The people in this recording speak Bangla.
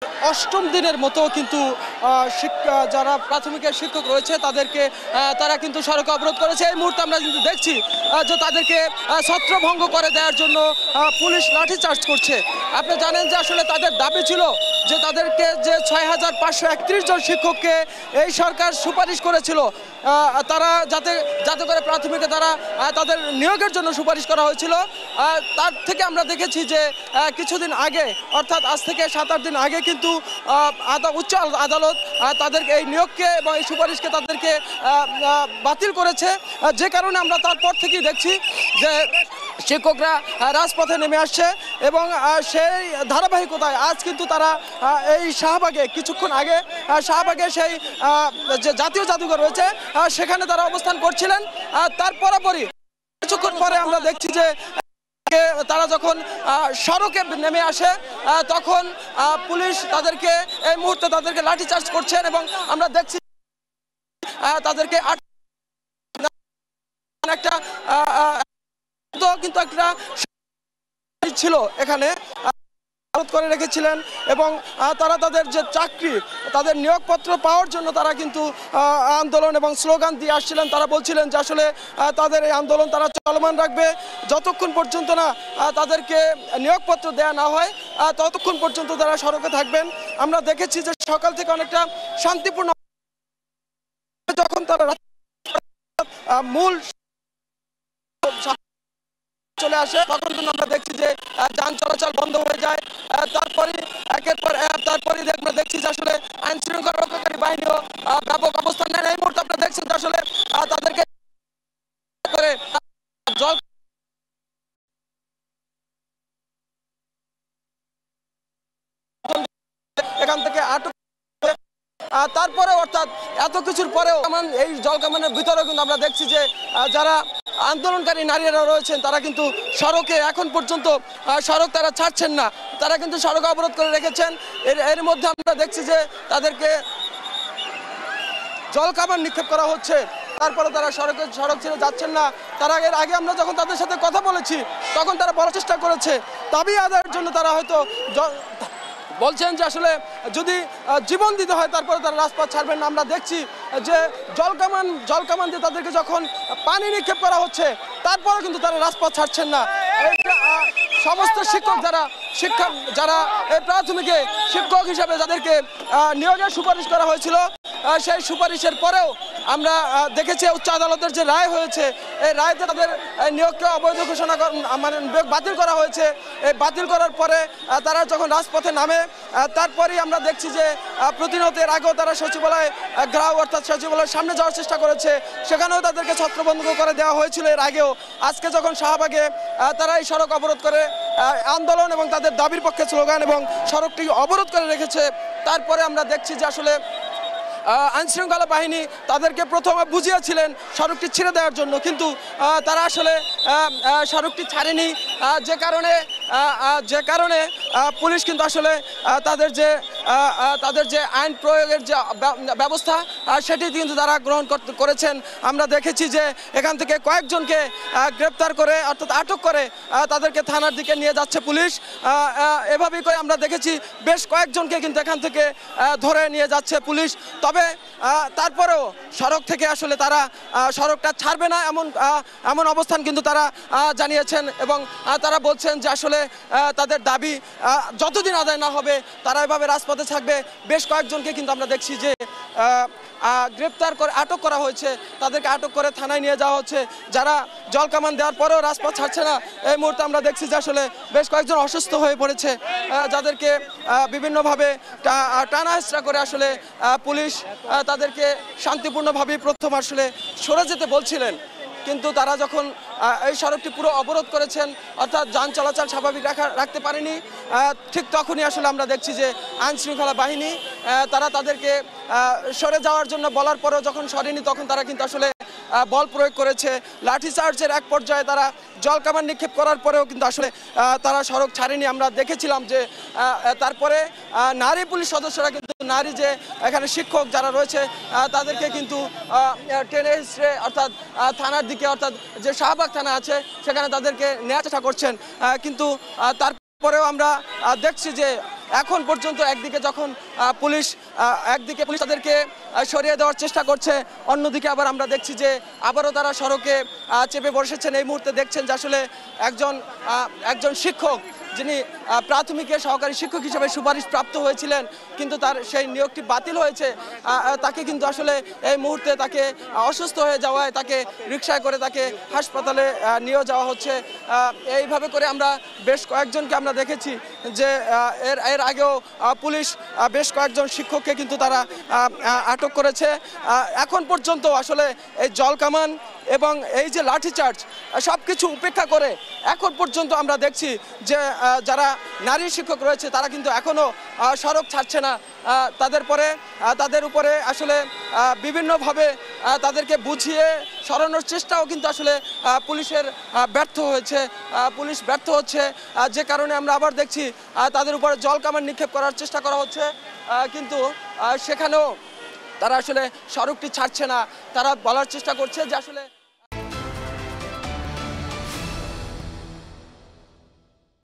অষ্টম দিনের মতো কিন্তু যারা প্রাথমিকের শিক্ষক রয়েছে তাদেরকে তারা কিন্তু সড়ক অবরোধ করেছে। এই মুহূর্তে আমরা কিন্তু দেখছি যে তাদেরকে ছত্রভঙ্গ করে দেওয়ার জন্য পুলিশ লাঠিচার্জ করছে। আপনি জানেন যে আসলে তাদের দাবি ছিল যে তাদেরকে যে 6531 জন শিক্ষককে এই সরকার সুপারিশ করেছিল তারা যাতে করে প্রাথমিকে তারা তাদের নিয়োগের জন্য সুপারিশ করা হয়েছিল, তার থেকে আমরা দেখেছি যে কিছুদিন আগে অর্থাৎ আজ থেকে 7-8 দিন আগে কিন্তু উচ্চ আদালত তাদেরকে এই নিয়োগকে এবং এই সুপারিশকে তাদেরকে বাতিল করেছে। যে কারণে আমরা তারপর থেকেই দেখছি যে শিক্ষকরা রাজপথে নেমে আসছে এবং সেই ধারাবাহিকতায় আজ কিন্তু তারা এই শাহবাগে কিছুক্ষণ আগে শাহবাগে সেই যে জাতীয় জাদুঘর রয়েছে সেখানে তারা অবস্থান করছিলেন। তার পরপরই কিছুক্ষণ পরে আমরা দেখছি যে তারা যখন সড়কে নেমে আসে তখন পুলিশ তাদেরকে এই মুহূর্তে তাদেরকে লাঠিচার্জ করছেন এবং আমরা দেখছি তাদেরকে একটা কিন্তু একটা ছিল এখানে করে রেখেছিলেন এবং তারা তাদের যে চাকরি তাদের নিয়োগপত্র পাওয়ার জন্য তারা কিন্তু আন্দোলন এবং স্লোগান দিয়ে আসছিলেন। তারা বলছিলেন যে আসলে তাদের এই আন্দোলন তারা চলমান রাখবে যতক্ষণ পর্যন্ত না তাদেরকে নিয়োগপত্র দেয়া না হয়, ততক্ষণ পর্যন্ত তারা সড়কে থাকবেন। আমরা দেখেছি যে সকাল থেকে অনেকটা শান্তিপূর্ণ, যখন তারা মূল চলে আসে তখন কিন্তু আমরা দেখছি যে যান চলাচল বন্ধ হয়ে যায়। তারপরে আমরা দেখছি যে আসলে আইন শৃঙ্খলা রক্ষাকারী বাহিনীও ব্যাপক অবস্থান নেন। এই মুহূর্তে আপনারা দেখছেন যে আসলে তাদেরকে করে জল এখান থেকে আটক, তারপরে অর্থাৎ এত কিছুর পরেও এই জলকামানের ভিতরেও কিন্তু আমরা দেখছি যে যারা আন্দোলনকারী নারীরা রয়েছেন তারা কিন্তু সড়কে এখন পর্যন্ত সড়ক তারা ছাড়ছেন না, তারা কিন্তু সড়ক অবরোধ করে রেখেছেন। এর মধ্যে আমরা দেখছি যে তাদেরকে জলকামান নিক্ষেপ করা হচ্ছে, তারপরে তারা সড়ক ছেড়ে যাচ্ছেন না। তারা এর আগে আমরা যখন তাদের সাথে কথা বলেছি তখন তারা বলার চেষ্টা করেছে দাবি আদায়ের জন্য তারা হয়তো বলছেন যে আসলে যদি জীবন দিতে হয় তারপরে তারা রাজপথ ছাড়বেন না। আমরা দেখছি যে জলকামান দিয়ে তাদেরকে যখন পানি নিক্ষেপ করা হচ্ছে তারপরে কিন্তু তারা রাজপথ ছাড়ছেন না। সমস্ত শিক্ষক যারা এই প্রাথমিকে শিক্ষক হিসাবে যাদেরকে নিয়োগের সুপারিশ করা হয়েছিল সেই সুপারিশের পরেও আমরা দেখেছি উচ্চ আদালতের যে রায় হয়েছে এই রায়তে তাদের নিয়োগকে অবৈধ ঘোষণা বাতিল করা হয়েছে। এই বাতিল করার পরে তারা যখন রাজপথে নামে তারপরেই আমরা দেখছি যে প্রতিনিয়ত এর আগেও তারা সচিবালয় ঘেরাও অর্থাৎ সচিবালয়ের সামনে যাওয়ার চেষ্টা করেছে, সেখানেও তাদেরকে ছত্রবন্ধ করে দেওয়া হয়েছিল এর আগেও। আজকে যখন শাহবাগে তারা এই সড়ক অবরোধ করে আন্দোলন এবং তাদের দাবির পক্ষে স্লোগান এবং সড়কটি অবরোধ করে রেখেছে, তারপরে আমরা দেখছি যে আসলে আইনশৃঙ্খলা বাহিনী তাদেরকে প্রথমে বুঝিয়েছিলেন সড়কটি ছেড়ে দেওয়ার জন্য, কিন্তু তারা আসলে সড়কটি ছাড়েনি। যে কারণে পুলিশ কিন্তু আসলে তাদের যে আইন প্রয়োগের যে ব্যবস্থা সেটি কিন্তু তারা গ্রহণ করেছেন। আমরা দেখেছি যে এখান থেকে কয়েকজনকে গ্রেপ্তার করে অর্থাৎ আটক করে তাদেরকে থানার দিকে নিয়ে যাচ্ছে পুলিশ। এভাবেই করে আমরা দেখেছি বেশ কয়েকজনকে কিন্তু এখান থেকে ধরে নিয়ে যাচ্ছে পুলিশ। তবে তারপরেও সড়ক থেকে আসলে তারা সড়কটা ছাড়বে না এমন অবস্থান কিন্তু তারা জানিয়েছেন এবং তারা বলছেন যে আসলে তাদের দাবি যতদিন আদায় না হবে তারা এভাবে রাজপথে থাকবে। বেশ কয়েকজনকে কিন্তু আমরা দেখছি যে গ্রেপ্তার করে আটক করা হয়েছে, তাদেরকে আটক করে থানায় নিয়ে যাওয়া হচ্ছে। যারা জলকামান দেওয়ার পরেও রাজপথ ছাড়ছে না, এই মুহূর্তে আমরা দেখছি যে আসলে বেশ কয়েকজন অসুস্থ হয়ে পড়েছে, যাদেরকে বিভিন্নভাবে টানা হেঁচড়া করে আসলে পুলিশ তাদেরকে শান্তিপূর্ণভাবে প্রথম আসলে সরে যেতে বলছিলেন, কিন্তু তারা যখন এই সড়কটি পুরো অবরোধ করেছেন অর্থাৎ যান চলাচল স্বাভাবিক রাখতে পারেনি, ঠিক তখনই আসলে আমরা দেখছি যে আইনশৃঙ্খলা বাহিনী তারা তাদেরকে সরে যাওয়ার জন্য বলার পরেও যখন সরেনি তখন তারা কিন্তু আসলে বল প্রয়োগ করেছে। লাঠিচার্জের এক পর্যায়ে তারা জলকামান নিক্ষেপ করার পরেও কিন্তু আসলে তারা সড়ক ছাড়েনি। আমরা দেখেছিলাম যে তারপরে নারী পুলিশ সদস্যরা কিন্তু নারী যে এখানে শিক্ষক যারা রয়েছে তাদেরকে কিন্তু টেনে হিসড়ে অর্থাৎ থানার দিকে অর্থাৎ যে শাহবাগ থানা আছে সেখানে তাদেরকে নেওয়ার চেষ্টা করছেন, কিন্তু তারপরেও আমরা দেখছি যে এখন পর্যন্ত একদিকে যখন পুলিশ তাদেরকে সরিয়ে দেওয়ার চেষ্টা করছে, অন্যদিকে আবার আমরা দেখছি যে আবারও তারা সড়কে চেপে বসেছেন। এই মুহূর্তে দেখছেন যে আসলে একজন শিক্ষক যিনি প্রাথমিকে সহকারী শিক্ষক হিসেবে সুপারিশ প্রাপ্ত হয়েছিলেন, কিন্তু তার সেই নিয়োগটি বাতিল হয়েছে। তাকে কিন্তু আসলে এই মুহূর্তে তাকে অসুস্থ হয়ে যাওয়ায় তাকে রিকশায় করে তাকে হাসপাতালে নিয়ে যাওয়া হচ্ছে। এইভাবে করে আমরা বেশ কয়েকজনকে আমরা দেখেছি যে এর আগেও পুলিশ বেশ কয়েকজন শিক্ষককে কিন্তু তারা আটক করেছে। এখন পর্যন্ত আসলে এই জলকামান এবং এই যে লাঠিচার্জ সব কিছু উপেক্ষা করে এখন পর্যন্ত আমরা দেখছি যে যারা নারী শিক্ষক রয়েছে তারা কিন্তু এখনও সড়ক ছাড়ছে না। তাদের উপরে আসলে বিভিন্নভাবে তাদেরকে বুঝিয়ে সরানোর চেষ্টাও কিন্তু আসলে পুলিশের পুলিশ ব্যর্থ হচ্ছে, যে কারণে আমরা আবার দেখছি তাদের উপরে জলকামান নিক্ষেপ করার চেষ্টা করা হচ্ছে, কিন্তু সেখানেও তারা আসলে সড়কটি ছাড়ছে না। তারা বলার চেষ্টা করছে যে আসলে